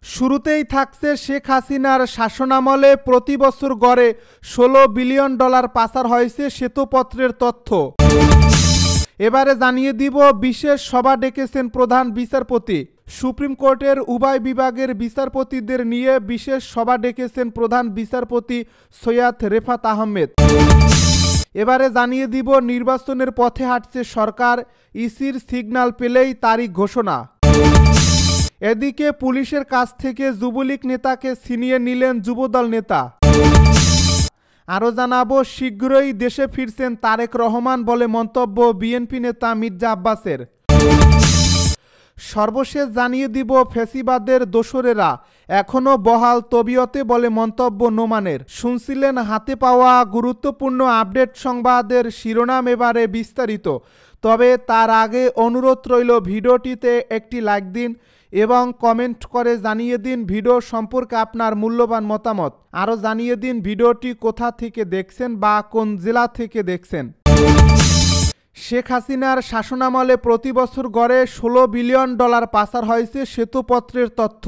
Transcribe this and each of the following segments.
শুরুতেই থাকছে শেখ হাসিনার শাসনামলে প্রতি বছর গড়ে ১৬ বিলিয়ন ডলার পাচার হয়েছে শ্বেতপত্রের তথ্য। এবারে জানিয়ে দিব বিশেষ সভা ডেকেছেন প্রধান বিচারপতি। সুপ্রিম কোর্টের উভয় বিভাগের বিচারপতিদের নিয়ে বিশেষ সভা ডেকেছেন প্রধান বিচারপতি সৈয়দ রেফাত আহমেদ। এবারে জানিয়ে দিব নির্বাচনের পথে হাঁটছে সরকার, ইসির সিগন্যাল পেলেই তারিখ ঘোষণা। এদিকে পুলিশের কাছ থেকে যুবলীগ নেতাকে ছিনিয়ে নিলেন যুবদল নেতা। আরও জানাবো শীঘ্রই দেশে ফিরছেন তারেক রহমান বলে মন্তব্য বিএনপি নেতা মির্জা আব্বাসের। সর্বশেষ জানিয়ে দিব ফ্যাসিবাদের দোসরেরা এখনও বহাল তবিয়তে বলে মন্তব্য নোমানের। শুনছিলেন হাতে পাওয়া গুরুত্বপূর্ণ আপডেট সংবাদের শিরোনাম, এবারে বিস্তারিত। তবে তার আগে অনুরোধ রইল ভিডিওটিতে একটি লাইক দিন এবং কমেন্ট করে জানিয়ে দিন ভিডিও সম্পর্কে আপনার মূল্যবান মতামত। আরও জানিয়ে দিন ভিডিওটি কোথা থেকে দেখছেন বা কোন জেলা থেকে দেখছেন। শেখ হাসিনার শাসনামলে প্রতি বছর গড়ে ১৬ বিলিয়ন ডলার পাচার হয়েছে শ্বেতপত্রের তথ্য।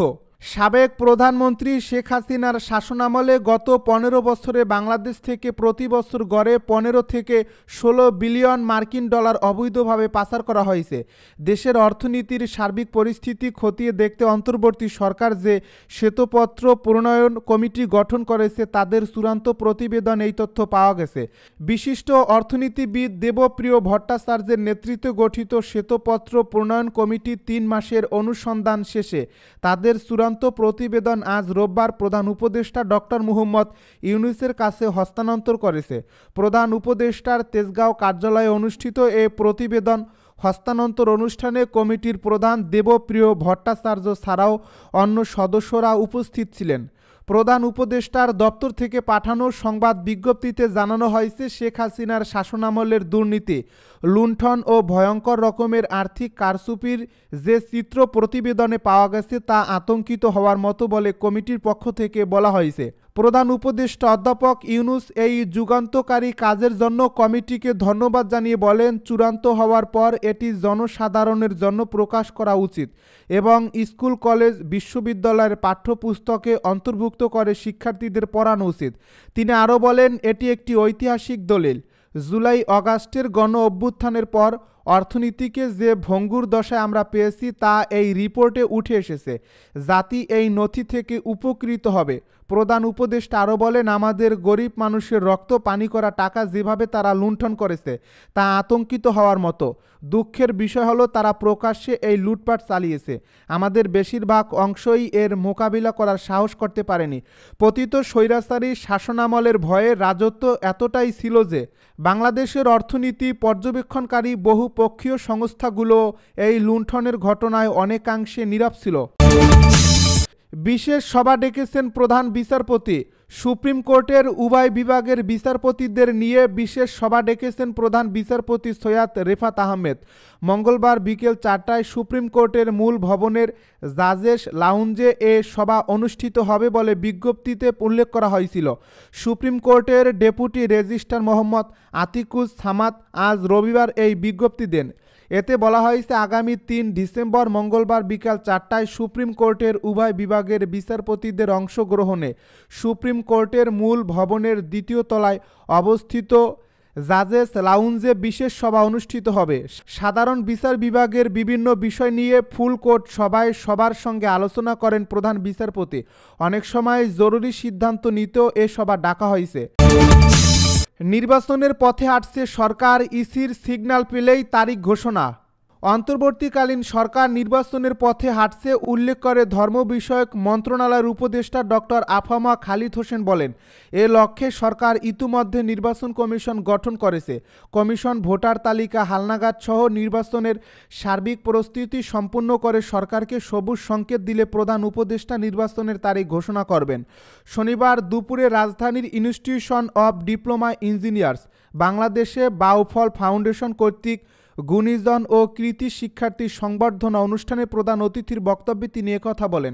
সাবেক প্রধানমন্ত্রী শেখ হাসিনার শাসনামলে গত ১৫ বছরে বাংলাদেশ থেকে প্রতি বছর গড়ে ১৫ থেকে ১৬ বিলিয়ন মার্কিন ডলার অবৈধভাবে পাচার করা হয়েছে। দেশের অর্থনীতির সার্বিক পরিস্থিতি খতিয়ে দেখতে অন্তর্বর্তী সরকার যে শ্বেতপত্র প্রণয়ন কমিটি গঠন করেছে তাদের চূড়ান্ত প্রতিবেদন এই তথ্য পাওয়া গেছে। বিশিষ্ট অর্থনীতিবিদ দেবপ্রিয় ভট্টাচার্যের নেতৃত্বে গঠিত শ্বেতপত্র প্রণয়ন কমিটি ৩ মাসের অনুসন্ধান শেষে তাদের চূড়ান্ত প্রতিবেদন আজ রোববার প্রধান উপদেষ্টা ডক্টর মুহম্মদ ইউনূসের কাছে হস্তান্তর করেছে। প্রধান উপদেষ্টার তেজগাঁও কার্যালয়ে অনুষ্ঠিত এ প্রতিবেদন হস্তান্তর অনুষ্ঠানে কমিটির প্রধান দেবপ্রিয় ভট্টাচার্য ছাড়াও অন্য সদস্যরা উপস্থিত ছিলেন। প্রধান উপদেষ্টার দপ্তর থেকে পাঠানো সংবাদ বিজ্ঞপ্তিতে জানানো হয়েছে, শেখ হাসিনার শাসনামলের দুর্নীতি, লুণ্ঠন ও ভয়ঙ্কর রকমের আর্থিক কারচুপির যে চিত্র প্রতিবেদনে পাওয়া গেছে তা আতঙ্কিত হওয়ার মতো বলে কমিটির পক্ষ থেকে বলা হয়েছে। প্রধান উপদেষ্টা অধ্যাপক ইউনূস এই যুগান্তকারী কাজের জন্য কমিটিকে ধন্যবাদ জানিয়ে বলেন, চূড়ান্ত হওয়ার পর এটি জনসাধারণের জন্য প্রকাশ করা উচিত এবং স্কুল, কলেজ, বিশ্ববিদ্যালয়ের পাঠ্যপুস্তকে অন্তর্ভুক্ত করে শিক্ষার্থীদের পড়ানো উচিত। তিনি আরও বলেন, এটি একটি ঐতিহাসিক দলিল। জুলাই আগস্টের গণ অভ্যুত্থানের পর অর্থনীতিকে যে ভঙ্গুর দশায় আমরা পেয়েছি তা এই রিপোর্টে উঠে এসেছে। জাতি এই নথি থেকে উপকৃত হবে। প্রধান উপদেষ্টা আরও বলেন, আমাদের গরিব মানুষের রক্ত পানি করা টাকা যেভাবে তারা লুণ্ঠন করেছে তা আতঙ্কিত হওয়ার মতো। দুঃখের বিষয় হলো তারা প্রকাশ্যে এই লুটপাট চালিয়েছে। আমাদের বেশিরভাগ অংশই এর মোকাবিলা করার সাহস করতে পারেনি। পতিত স্বৈরাচারী শাসনামলের ভয়ে রাজত্ব এতটাই ছিল যে বাংলাদেশের অর্থনীতি পর্যবেক্ষণকারী বহুপক্ষীয় সংস্থাগুলো এই লুণ্ঠনের ঘটনায় অনেকাংশে নীরব ছিল। বিশেষ সভা ডেকেছেন প্রধান বিচারপতি। সুপ্রিম কোর্টের উভয় বিভাগের বিচারপতিদের নিয়ে বিশেষ সভা ডেকেছেন প্রধান বিচারপতি সৈয়দ রেফাত আহমেদ। মঙ্গলবার বিকেল ৪টায় সুপ্রিম কোর্টের মূল ভবনের জাজেস লাউঞ্জে এ সভা অনুষ্ঠিত হবে বলে বিজ্ঞপ্তিতে উল্লেখ করা হয়েছিল। সুপ্রিম কোর্টের ডেপুটি রেজিস্ট্রার মোহাম্মদ আতিকুজ সামাদ আজ রবিবার এই বিজ্ঞপ্তি দেন। এতে বলা হয়েছে, আগামী ৩ ডিসেম্বর মঙ্গলবার বিকাল ৪টায় সুপ্রিম কোর্টের উভয় বিভাগের বিচারপতিদের অংশগ্রহণে সুপ্রিম কোর্টের মূল ভবনের ২য় তলায় অবস্থিত জাজেস লাউঞ্জে বিশেষ সভা অনুষ্ঠিত হবে। সাধারণ বিচার বিভাগের বিভিন্ন বিষয় নিয়ে ফুল কোর্ট সভায় সবার সঙ্গে আলোচনা করেন প্রধান বিচারপতি। অনেক সময় জরুরি সিদ্ধান্ত নিতেও এ সভা ডাকা হয়েছে। নির্বাচনের পথে হাঁটছে সরকার, ইসির সিগন্যাল পেলেই তারিখ ঘোষণা। অন্তর্বর্তীকালীন সরকার নির্বাচনের পথে হাঁটছে উল্লেখ করে ধর্ম বিষয়ক মন্ত্রণালয়ের উপদেষ্টা ডক্টর আফামা খালিদ হোসেন বলেন, এ লক্ষ্যে সরকার ইতিমধ্যে নির্বাচন কমিশন গঠন করেছে। কমিশন ভোটার তালিকা হালনাগাদ সহ নির্বাচনের সার্বিক প্রস্তুতি সম্পূর্ণ করে সরকারকে সবুজ সংকেত দিলে প্রধান উপদেষ্টা নির্বাচনের তারিখ ঘোষণা করবেন। শনিবার দুপুরে রাজধানীর ইনস্টিটিউশন অব ডিপ্লোমা ইঞ্জিনিয়ার্স বাংলাদেশে বাউফল ফাউন্ডেশন কর্তৃক গুণীজন ও কৃতি শিক্ষার্থী সংবর্ধনা অনুষ্ঠানে প্রধান অতিথির বক্তব্যে তিনি একথা বলেন।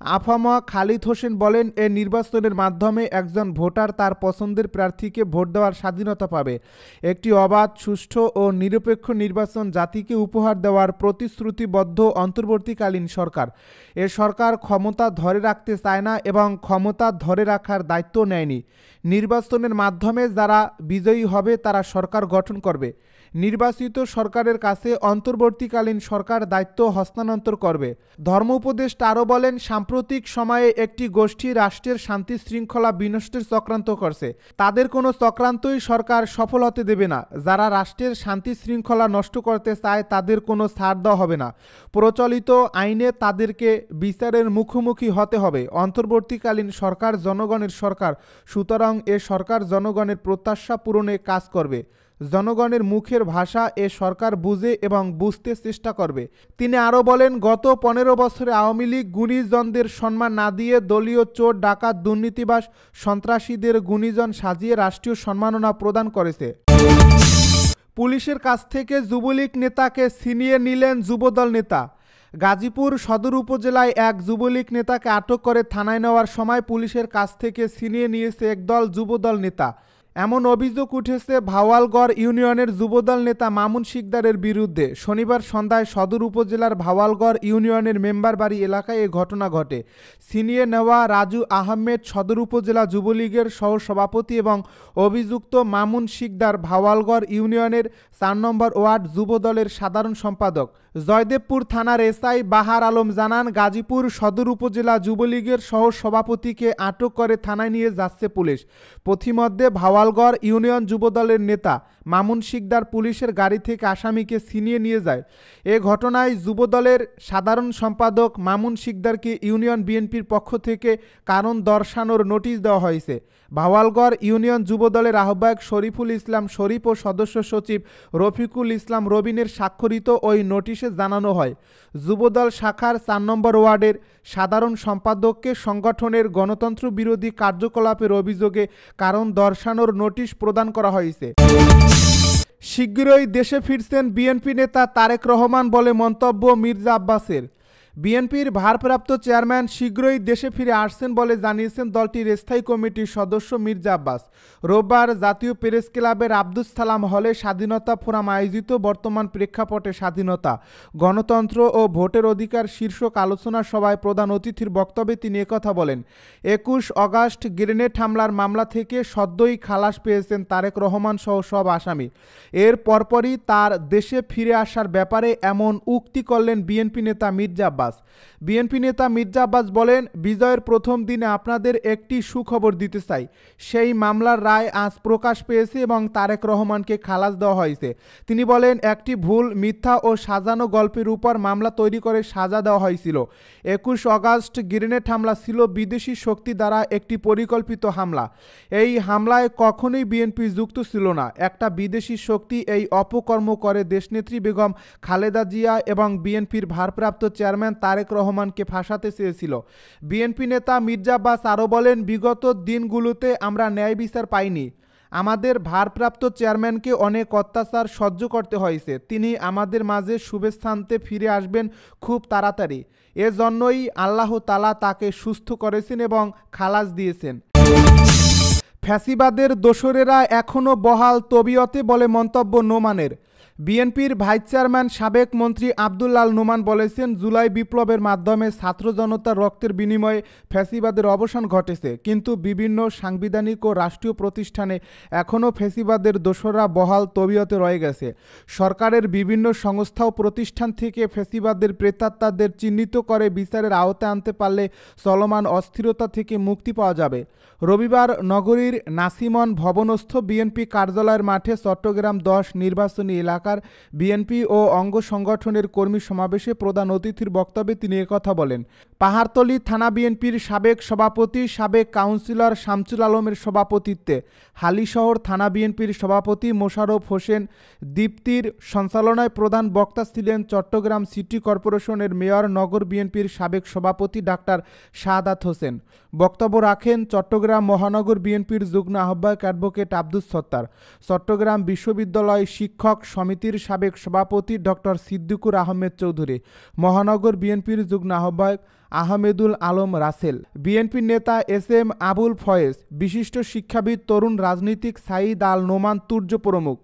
আফামা খালিদ হোসেন বলেন, এ নির্বাচনের মাধ্যমে একজন ভোটার তার পছন্দের প্রার্থীকে ভোট দেওয়ার স্বাধীনতা পাবে। একটি অবাধ, সুষ্ঠু ও নিরপেক্ষ নির্বাচন জাতিকে উপহার দেওয়ার প্রতিশ্রুতিবদ্ধ অন্তর্বর্তীকালীন সরকার। এ সরকার ক্ষমতা ধরে রাখতে চায় না এবং ক্ষমতা ধরে রাখার দায়িত্ব নেয়নি। নির্বাচনের মাধ্যমে যারা বিজয়ী হবে তারা সরকার গঠন করবে। নির্বাচিত সরকারের কাছে অন্তর্বর্তীকালীন সরকার দায়িত্ব হস্তান্তর করবে। ধর্ম উপদেষ্টা আরও বলেন, সাম্প্রতিক সময়ে একটি গোষ্ঠী রাষ্ট্রের শান্তি শৃঙ্খলা বিনষ্টের চক্রান্ত করছে। তাদের কোনো চক্রান্তই সরকার সফল হতে দেবে না। যারা রাষ্ট্রের শান্তি শৃঙ্খলা নষ্ট করতে চায় তাদের কোনো ছাড় দেওয়া হবে না। প্রচলিত আইনে তাদেরকে বিচারের মুখোমুখি হতে হবে। অন্তর্বর্তীকালীন সরকার জনগণের সরকার, সুতরাং এ সরকার জনগণের প্রত্যাশা পূরণে কাজ করবে। জনগণের মুখের ভাষা এ সরকার বুঝে এবং বুঝতে চেষ্টা করবে। তিনি আরও বলেন, গত 15 বছরে আওয়ামী লীগ গুণীজনদের সম্মান না দিয়ে দলীয় চোর, ডাকাত, দুর্নীতিবাজ, সন্ত্রাসীদের গুণীজন সাজিয়ে রাষ্ট্রীয় সম্মাননা প্রদান করেছে। পুলিশের কাছ থেকে যুবলীগ নেতাকে ছিনিয়ে নিলেন যুবদল নেতা। গাজীপুর সদর উপজেলায় এক যুবলীগ নেতাকে আটক করে থানায় নেওয়ার সময় পুলিশের কাছ থেকে ছিনিয়ে নিয়েছে একদল যুবদল নেতা। এমন অভিযোগ উঠেছে ভাওয়ালগড় ইউনিয়নের যুবদল নেতা মামুন শিকদারের বিরুদ্ধে। শনিবার সন্ধ্যায় সদর উপজেলার ভাওয়ালগড় ইউনিয়নের মেম্বার বাড়ি এলাকায় এ ঘটনা ঘটে। ছিনিয়ে নেওয়া রাজু আহমেদ সদর উপজেলা যুবলীগের সহসভাপতি এবং অভিযুক্ত মামুন শিকদার ভাওয়ালগড় ইউনিয়নের 4 নম্বর ওয়ার্ড যুবদলের সাধারণ সম্পাদক। জয়দেবপুর থানার এসআই বাহার আলম জানান, গাজীপুর সদর উপজেলা যুবলীগের সহসভাপতিকে আটক করে থানায় নিয়ে যাচ্ছে পুলিশ। পথিমধ্যে ভাওয়ালগড় ইউনিয়ন যুবদলের নেতা মামুন শিকদার পুলিশের গাড়ি থেকে আসামিকে ছিনিয়ে নিয়ে যায়। এ ঘটনায় যুবদলের সাধারণ সম্পাদক মামুন শিকদারকে ইউনিয়ন বিএনপির পক্ষ থেকে কারণ দর্শানোর নোটিশ দেওয়া হয়েছে। ভাওয়ালগড় ইউনিয়ন যুবদলের আহ্বায়ক শরীফুল ইসলাম শরীফ ও সদস্য সচিব রফিকুল ইসলাম রবিনের স্বাক্ষরিত ওই নোটিশে জানানো হয়, যুবদল শাখার 4 নম্বর ওয়ার্ডের সাধারণ সম্পাদককে সংগঠনের গণতন্ত্র বিরোধী কার্যকলাপের অভিযোগে কারণ দর্শানোর নোটিশ প্রদান করা হয়েছে। শীঘ্রই দেশে ফিরছেন বিএনপি নেতা তারেক রহমান বলে মন্তব্য মির্জা আব্বাসের। বিএনপির ভারপ্রাপ্ত চেয়ারম্যান শীঘ্রই দেশে ফিরে আসছেন বলে জানিয়েছেন দলটির স্থায়ী কমিটির সদস্য মির্জা আব্বাস। রোববার জাতীয় প্রেস ক্লাবের আব্দুস সালাম হলে স্বাধীনতা ফোরাম আয়োজিত বর্তমান প্রেক্ষাপটে স্বাধীনতা, গণতন্ত্র ও ভোটের অধিকার শীর্ষক আলোচনা সভায় প্রধান অতিথির বক্তব্যে তিনি একথা বলেন। 21 আগস্ট গ্রেনেড হামলার মামলা থেকে সদ্যই খালাস পেয়েছেন তারেক রহমান সহ সব আসামি। এর পরপরই তার দেশে ফিরে আসার ব্যাপারে এমন উক্তি করলেন বিএনপি নেতা মির্জা আব্বাস। বিএনপি নেতা মির্জা আব্বাস বলেন, বিজয়ের প্রথম দিনে আপনাদের একটি সুখবর দিতে চাই। সেই মামলার রায় আজ প্রকাশ পেয়েছে এবং তারেক রহমানকে খালাস দেওয়া হয়েছে। তিনি বলেন, একটি ভুল, মিথ্যা ও সাজানো গল্পের উপর মামলা তৈরি করে সাজা দেওয়া হয়েছিল। 21 আগস্ট গ্রেনেড হামলা ছিল বিদেশি শক্তি দ্বারা একটি পরিকল্পিত হামলা। এই হামলায় কখনোই বিএনপি যুক্ত ছিল না। একটা বিদেশি শক্তি এই অপকর্ম করে দেশনেত্রী বেগম খালেদা জিয়া এবং বিএনপির ভারপ্রাপ্ত চেয়ারম্যান তারেক রহমানকে ফাঁসাতে চেয়েছিল। বিএনপি নেতা মির্জা আব্বাস আরও বলেন, বিগত দিনগুলোতে আমরা ন্যায় বিচার পাইনি। আমাদের ভারপ্রাপ্ত চেয়ারম্যানকে অনেক অত্যাচার সহ্য করতে হয়েছে। তিনি আমাদের মাঝে শুভস্থানতে ফিরে আসবেন খুব তাড়াতাড়ি। এজন্যই আল্লাহ তাআলা তাকে সুস্থ করেছেন এবং খালাস দিয়েছেন। ফ্যাসিবাদের দোসরেরা এখনও বহাল তবিয়তে বলে মন্তব্য নোমানের। বিএনপির ভাইস চেয়ারম্যান সাবেক মন্ত্রী আব্দুল্লাল নোমান বলেছেন, জুলাই বিপ্লবের মাধ্যমে ছাত্র জনতার রক্তের বিনিময়ে ফ্যাসিবাদের অবসান ঘটেছে, কিন্তু বিভিন্ন সাংবিধানিক ও রাষ্ট্রীয় প্রতিষ্ঠানে এখনও ফ্যাসিবাদের দোসররা বহাল তবিয়তে রয়ে গেছে। সরকারের বিভিন্ন সংস্থা ও প্রতিষ্ঠান থেকে ফ্যাসিবাদের প্রেতাত্মাদের চিহ্নিত করে বিচারের আওতায় আনতে পারলে চলমান অস্থিরতা থেকে মুক্তি পাওয়া যাবে। রবিবার নগরীর নাসিমন ভবনস্থ বিএনপি কার্যালয়ের মাঠে চট্টগ্রাম 10 নির্বাচনী এলাকার বিএনপি ও অঙ্গ সংগঠনের কর্মী সমাবেশে প্রধান অতিথির বক্তব্যে তিনি একথা বলেন। পাহাড়তলী থানা বিএনপির সাবেক সভাপতি সাবেক কাউন্সিলর শামসুল আলমের সভাপতিত্বে হালিশহর থানা বিএনপির সভাপতি মোশাররফ হোসেন দীপ্তির সঞ্চালনায় প্রধান বক্তা ছিলেন চট্টগ্রাম সিটি কর্পোরেশনের মেয়র নগর বিএনপির সাবেক সভাপতি ডাক্তার শাহাদাত হোসেন। বক্তব্য রাখেন চট্টগ্রাম মহানগর বিএনপির যুগ্ম আহ্বায়ক অ্যাডভোকেট আব্দুস সত্তার, চট্টগ্রাম বিশ্ববিদ্যালয় শিক্ষক সমিতি সমিতির সাবেক সভাপতি ডক্টর সিদ্দিকুর আহমেদ চৌধুরী, মহানগর বিএনপির যুগ্ম আহ্বায়ক আহমেদুল আলম রাসেল, বিএনপি নেতা এস.এম. আবুল ফয়েজ, বিশিষ্ট শিক্ষাবিদ তরুণ রাজনীতিক সাঈদ আল নোমান তুর্য প্রমুখ।